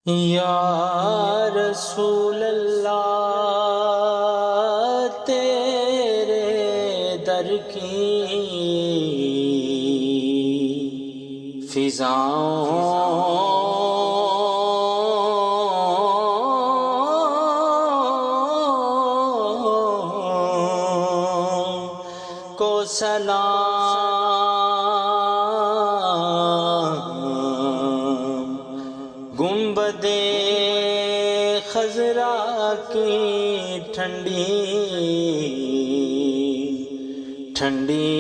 یا رسول اللہ تیرے در کی فضاؤں کو سلام، گنبد خضرا کی ٹھنڈی ٹھنڈی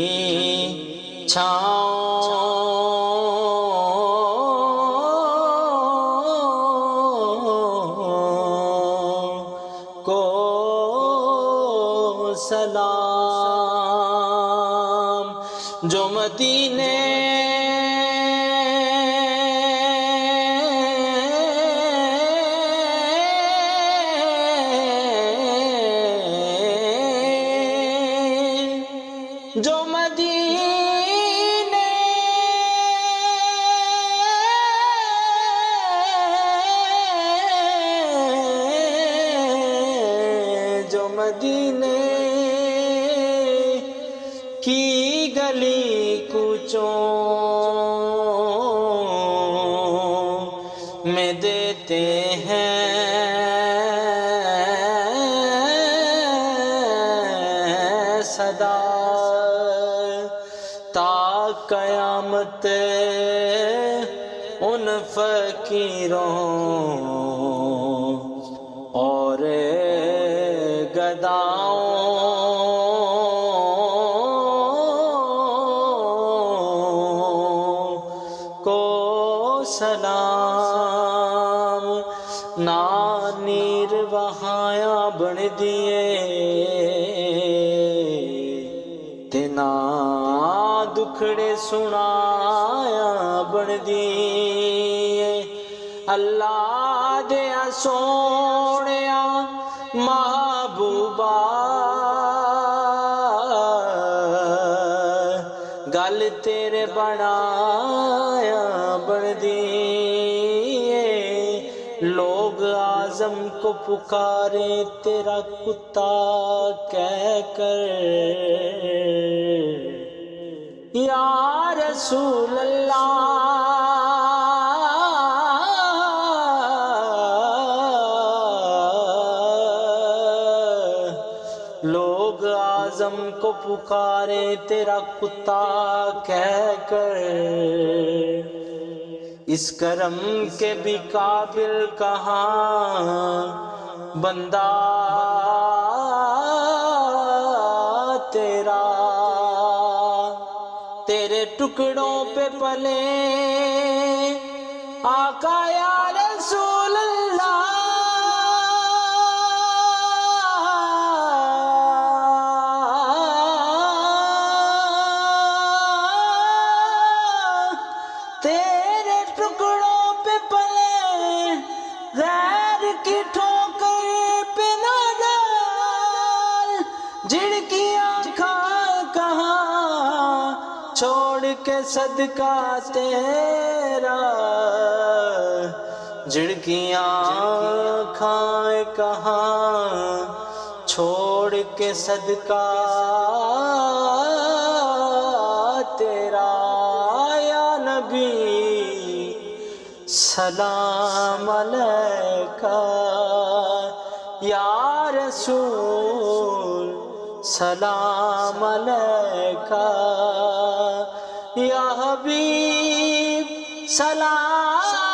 چھاؤں کو سلام، جو مدینے جو مدینے جو مدینے کی گلی کوچوں میں دیتے ہیں صدا، تا قیامت ان فقیروں اور گداؤں کو سلام، نانیر وہاں بن دیے تینا دکھڑے سنایا بن دیے، اللہ دیا سونیا محبوبہ گل تیرے بنایا بن دیے، لوگ اعظم کو پکارے تیرا کتا کہہ کر، یا رسول اللہ لوگ اعظم کو پکارے تیرا کتا کہہ کر، اس کرم کے بھی قابل کہاں بندہ تیرا، تیرے ٹکڑوں پہ پلے آقا یا رسول اللہ، تیرے ٹکڑوں پہ پلے غیر کی ٹھوکر پہ نہ ڈال، جھڑکیاں کھا کہاں چھوڑ کے صدقہ تیرا، جھڑکیاں کھائے کہاں چھوڑ کے صدقہ تیرا، یا نبی سلام علیکہ، یا رسول سلام علیکہ، یا حبیب سلام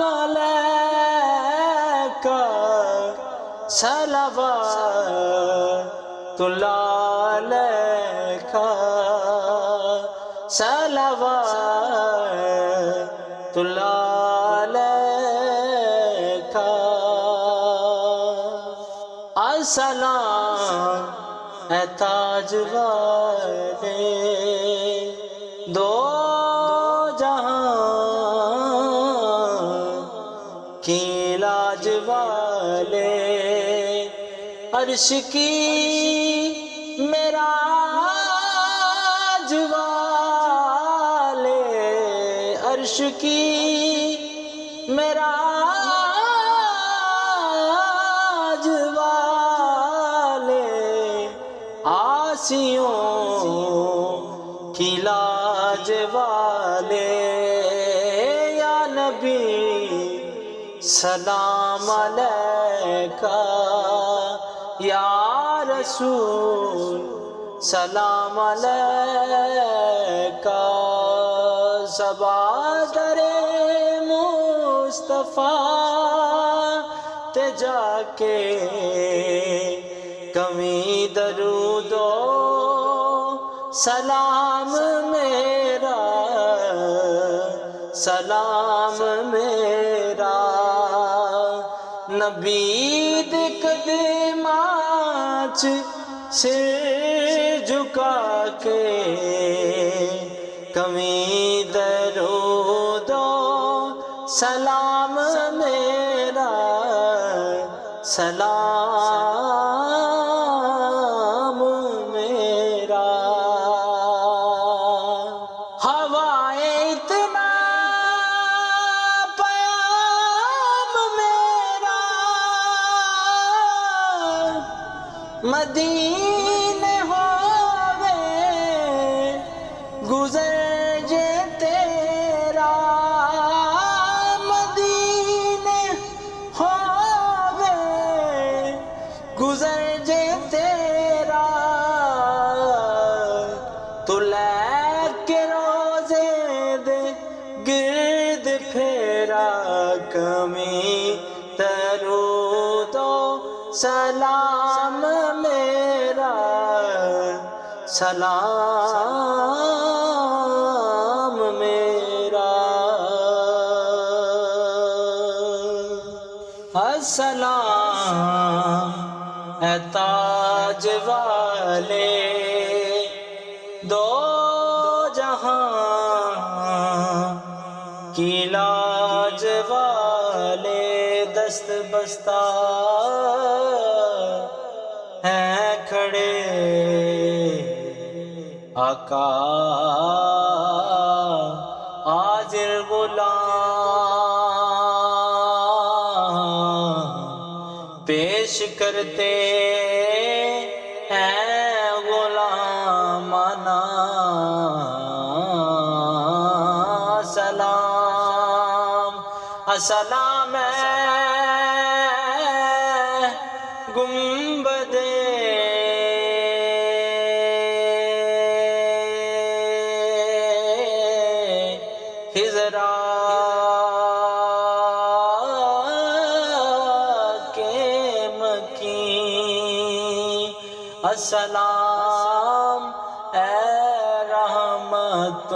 علیکہ، صلوات اللہ علیکہ، صلوات اللہ علیکہ، السلام اے تاج والے دو جہاں کی لاج والے، عرش کی معراج والے، عرش کی معراج والے آسیوں کی لاج والے یا نبی سلام علیکہ یا رسول سلام علیکہ زبادر مصطفیٰ تے جا کے کمی درود و سلام میرا سلام میرا نبی دے قدماں چ سر جھکا کے کمی درود و سلام میرا سلام میرا ہوائے اتنا پیام میرا مدینے ہووے گزر جے تیرا مدینے ہووے گزر جے تیرا تو لے کے روزے دے گرد پھیرا کمی درود و سلام میرا سلام میرا السلام اے تاج والے دو جہاں کی لاج والے دست بستہ ہیں کھڑے آقا حاضر غلام پیش کرتے ہیں غلامانہ سلام السلام گنبد خضرا کے مکین السلام اے رحمت